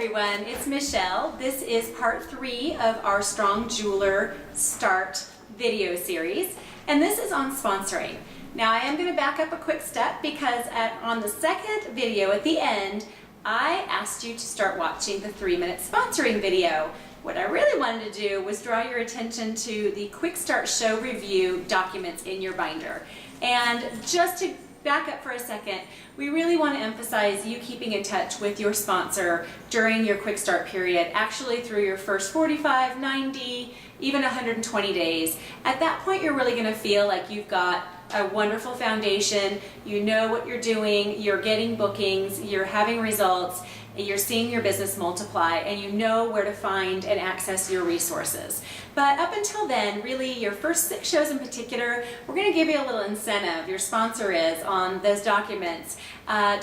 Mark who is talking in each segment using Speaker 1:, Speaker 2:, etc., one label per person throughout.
Speaker 1: everyone, it's Michelle. This is part 3 of our Strong Jeweler Start video series, and this is on sponsoring. Now I am going to back up a quick step because on the second video at the end, I asked you to start watching the 3-minute sponsoring video. What I really wanted to do was draw your attention to the Quick Start Show review documents in your binder. And just to back up for a second, we really want to emphasize you keeping in touch with your sponsor during your quick start period, actually through your first 45, 90, even 120 days. At that point, you're really going to feel like you've got a wonderful foundation, you know what you're doing, you're getting bookings, you're having results, you're seeing your business multiply, and you know where to find and access your resources. But up until then, really your first 6 shows in particular, we're going to give you a little incentive, your sponsor is, on those documents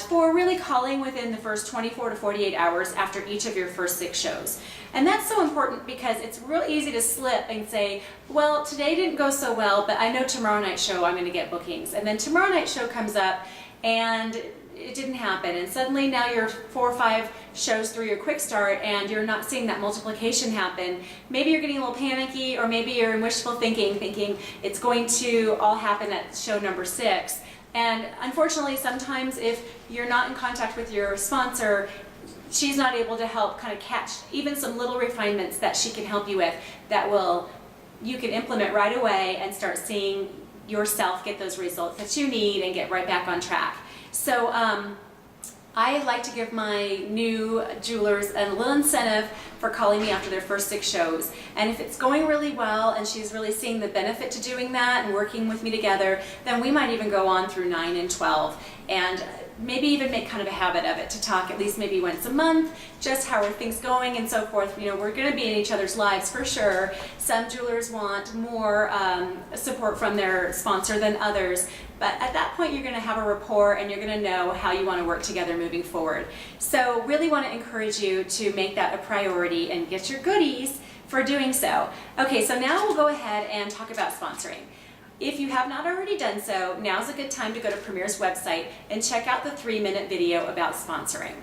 Speaker 1: for really calling within the first 24 to 48 hours after each of your first 6 shows. And that's so important because it's real easy to slip and say, well, today didn't go so well, but I know tomorrow night's show I'm going to get bookings. And then tomorrow night's show comes up and it didn't happen, and suddenly now you're 4 or 5 shows through your quick start and you're not seeing that multiplication happen. Maybe you're getting a little panicky, or maybe you're in wishful thinking it's going to all happen at show number 6. And unfortunately, sometimes if you're not in contact with your sponsor, she's not able to help kind of catch even some little refinements that she can help you with that you can implement right away and start seeing yourself get those results that you need and get right back on track. So I like to give my new jewelers a little incentive for calling me after their first 6 shows. And if it's going really well and she's really seeing the benefit to doing that and working with me together, then we might even go on through 9 and 12 and maybe even make kind of a habit of it to talk at least maybe once a month, just how are things going and so forth. You know, we're going to be in each other's lives for sure. Some jewelers want more support from their sponsor than others. But at that point, you're going to have a rapport and you're going to know how you want to work together moving forward. So really want to encourage you to make that a priority and get your goodies for doing so. Okay, so now we'll go ahead and talk about sponsoring. If you have not already done so, now's a good time to go to Premier's website and check out the 3-minute video about sponsoring.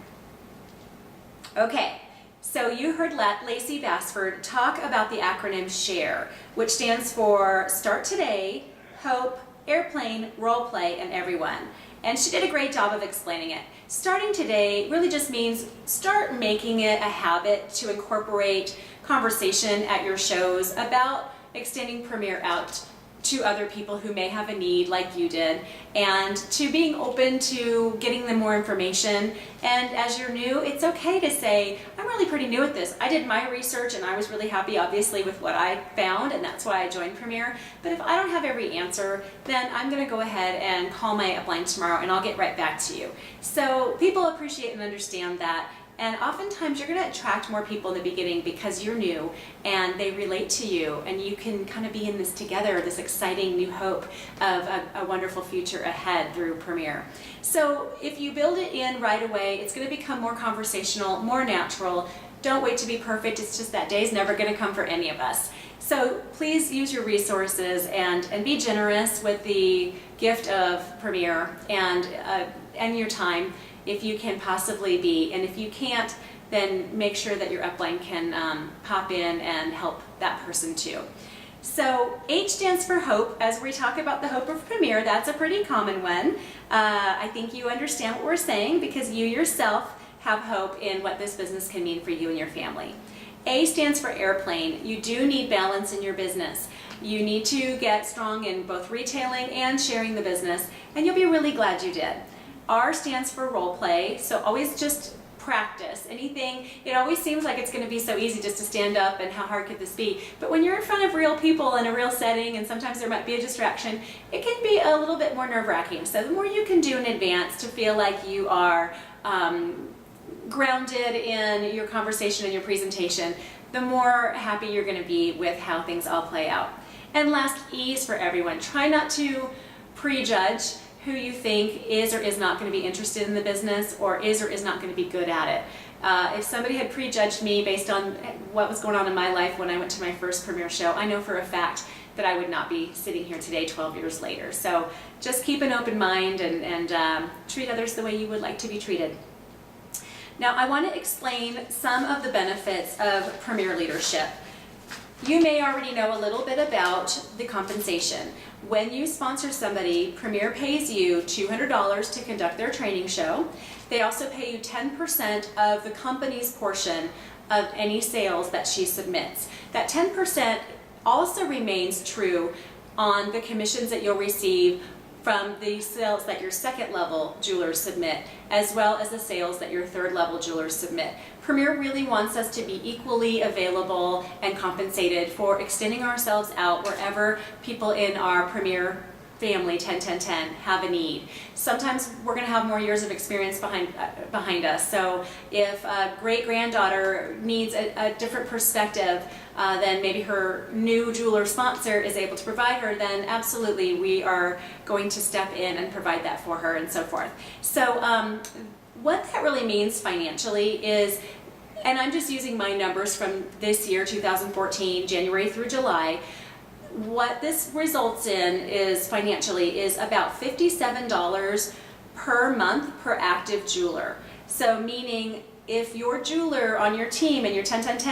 Speaker 1: Okay, so you heard Lacey Bassford talk about the acronym SHARE, which stands for Start Today, Hope, Airplane, Role Play, and Everyone. And she did a great job of explaining it. Starting today really just means start making it a habit to incorporate conversation at your shows about extending Premier out to other people who may have a need like you did, and to being open to getting them more information. And as you're new, it's okay to say, I'm really pretty new at this. I did my research and I was really happy obviously with what I found, and that's why I joined Premier. But if I don't have every answer, then I'm going to go ahead and call my upline tomorrow and I'll get right back to you. So people appreciate and understand that. And oftentimes you're going to attract more people in the beginning because you're new and they relate to you, and you can kind of be in this together, this exciting new hope of a wonderful future ahead through Premier. So if you build it in right away, it's going to become more conversational, more natural. Don't wait to be perfect. It's just that day's never going to come for any of us. So please use your resources and be generous with the gift of Premier and your time, if you can possibly be. And if you can't, then make sure that your upline can pop in and help that person too. So H stands for hope. As we talk about the hope of Premier, that's a pretty common one. I think you understand what we're saying because you yourself have hope in what this business can mean for you and your family. A stands for airplane. You do need balance in your business. You need to get strong in both retailing and sharing the business, and you'll be really glad you did. R stands for role play, so always just practice. Anything, it always seems like it's going to be so easy just to stand up and how hard could this be? But when you're in front of real people in a real setting, and sometimes there might be a distraction, it can be a little bit more nerve-wracking. So the more you can do in advance to feel like you are grounded in your conversation and your presentation, the more happy you're going to be with how things all play out. And last, E is for everyone. Try not to prejudge who you think is or is not going to be interested in the business, or is not going to be good at it. If somebody had prejudged me based on what was going on in my life when I went to my first Premier show, I know for a fact that I would not be sitting here today 12 years later. So just keep an open mind and treat others the way you would like to be treated. Now I want to explain some of the benefits of Premier Leadership. You may already know a little bit about the compensation. When you sponsor somebody, Premier pays you $200 to conduct their training show. They also pay you 10% of the company's portion of any sales that she submits. That 10% also remains true on the commissions that you'll receive from the sales that your second level jewelers submit, as well as the sales that your third level jewelers submit. Premier really wants us to be equally available and compensated for extending ourselves out wherever people in our Premier family 10-10-10 have a need. Sometimes we're going to have more years of experience behind us, so if a great-granddaughter needs a different perspective than maybe her new jeweler sponsor is able to provide her, then absolutely we are going to step in and provide that for her and so forth. So what that really means financially is, and I'm just using my numbers from this year, 2014, January through July, what this results in is financially is about $57 per month per active jeweler. So meaning if your jeweler on your team and your 10-10-10,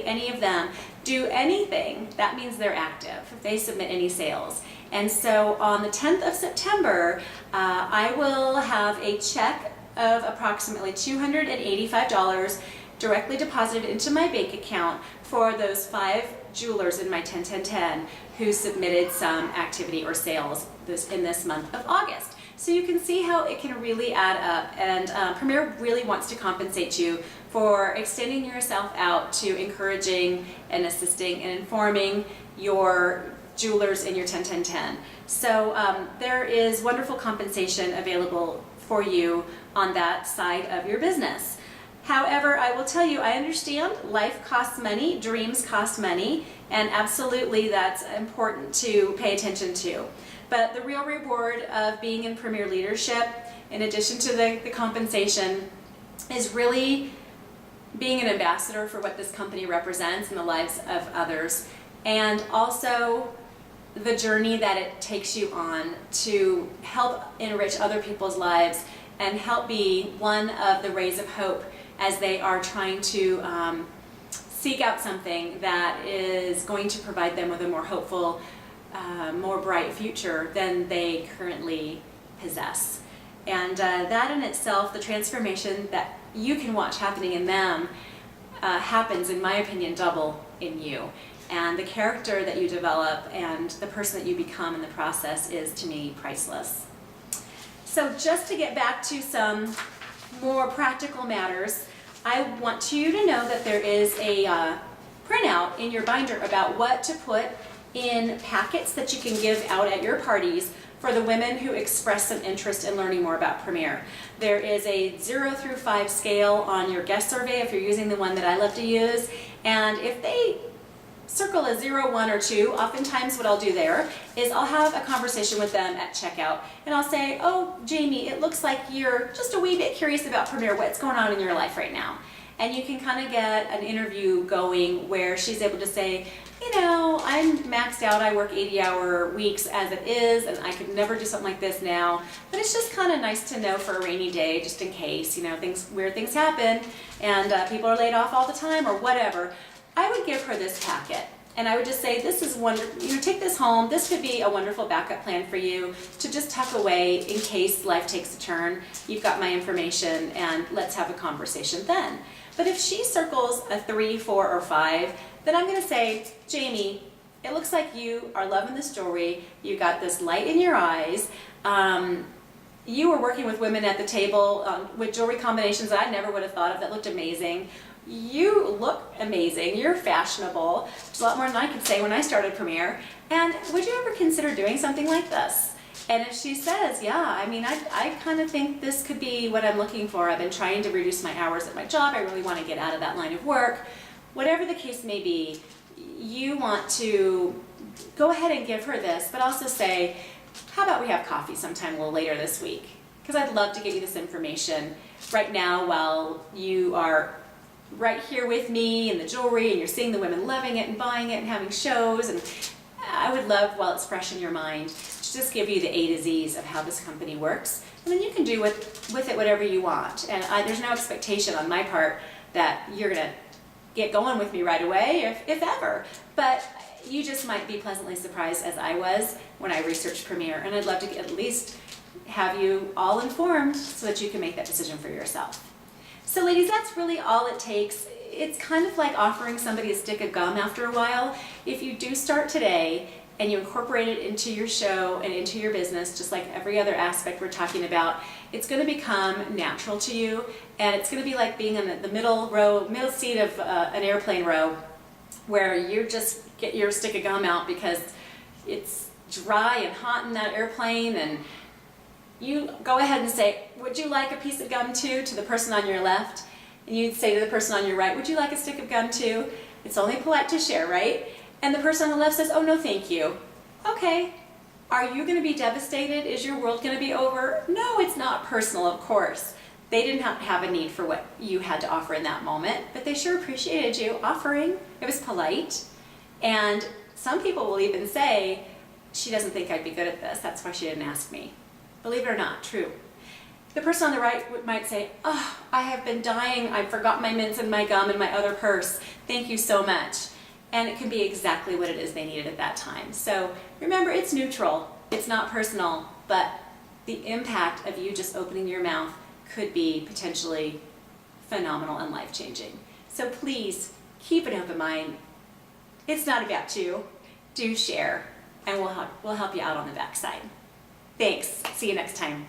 Speaker 1: any of them do anything, that means they're active, if they submit any sales. And so on the 10th of September, I will have a check of approximately $285 directly deposited into my bank account for those 5 jewelers in my 10-10-10 who submitted some activity or sales in this month of August. So you can see how it can really add up, and Premier really wants to compensate you for extending yourself out to encouraging and assisting and informing your jewelers in your 10-10-10. So there is wonderful compensation available for you on that side of your business. However, I will tell you, I understand life costs money, dreams cost money, and absolutely that's important to pay attention to. But the real reward of being in Premier Leadership, in addition to the compensation, is really being an ambassador for what this company represents in the lives of others, and also the journey that it takes you on to help enrich other people's lives and help be one of the rays of hope as they are trying to seek out something that is going to provide them with a more hopeful, more bright future than they currently possess. And that in itself, the transformation that you can watch happening in them happens, in my opinion, double in you. And the character that you develop and the person that you become in the process is, to me, priceless. So just to get back to some more practical matters, I want you to know that there is a printout in your binder about what to put in packets that you can give out at your parties for the women who express some interest in learning more about Premier. There is a 0 through 5 scale on your guest survey if you're using the one that I love to use, and if they circle a 0, 1, or 2, oftentimes what I'll do there is I'll have a conversation with them at checkout, and I'll say, oh, Jamie, it looks like you're just a wee bit curious about Premier. What's going on in your life right now? And you can kind of get an interview going where she's able to say, you know, I'm maxed out, I work 80-hour weeks as it is, and I could never do something like this now, but it's just kind of nice to know for a rainy day, just in case, you know, weird things happen, and people are laid off all the time, or whatever. I would give her this packet, and I would just say, this is wonderful, you know, take this home. This could be a wonderful backup plan for you to just tuck away in case life takes a turn. You've got my information, and let's have a conversation then. But if she circles a 3, 4, or 5, then I'm going to say, Jamie, it looks like you are loving this jewelry. You got this light in your eyes. You were working with women at the table with jewelry combinations that I never would have thought of that looked amazing. You look amazing, you're fashionable. There's a lot more than I could say when I started Premier. And would you ever consider doing something like this? And if she says, yeah, I mean, I kind of think this could be what I'm looking for. I've been trying to reduce my hours at my job. I really want to get out of that line of work. Whatever the case may be, you want to go ahead and give her this, but also say, how about we have coffee sometime a little later this week? Because I'd love to get you this information right now while you are right here with me and the jewelry, and you're seeing the women loving it and buying it and having shows, and I would love, while it's fresh in your mind, just give you the A to Z's of how this company works, and then you can do with it whatever you want. And there's no expectation on my part that you're gonna get going with me right away, if ever. But you just might be pleasantly surprised, as I was when I researched Premier, and I'd love to at least have you all informed so that you can make that decision for yourself. So ladies, that's really all it takes. It's kind of like offering somebody a stick of gum after a while. If you do start today and you incorporate it into your show and into your business, just like every other aspect we're talking about, it's going to become natural to you, and it's going to be like being in the middle seat of an airplane row, where you just get your stick of gum out because it's dry and hot in that airplane, and you go ahead and say, would you like a piece of gum too, to the person on your left? And you'd say to the person on your right, would you like a stick of gum too? It's only polite to share, right? And the person on the left says, oh no, thank you. Okay, are you gonna be devastated? Is your world gonna be over? No, it's not personal, of course. They did not have a need for what you had to offer in that moment, but they sure appreciated you offering. It was polite. And some people will even say, she doesn't think I'd be good at this, that's why she didn't ask me. Believe it or not, true. The person on the right might say, oh, I have been dying, I forgot my mints and my gum and my other purse. Thank you so much. And it can be exactly what it is they needed at that time. So remember, it's neutral, it's not personal, but the impact of you just opening your mouth could be potentially phenomenal and life-changing. So please, keep an open mind. It's not about you. Do share, and we'll help you out on the backside. Thanks. See you next time.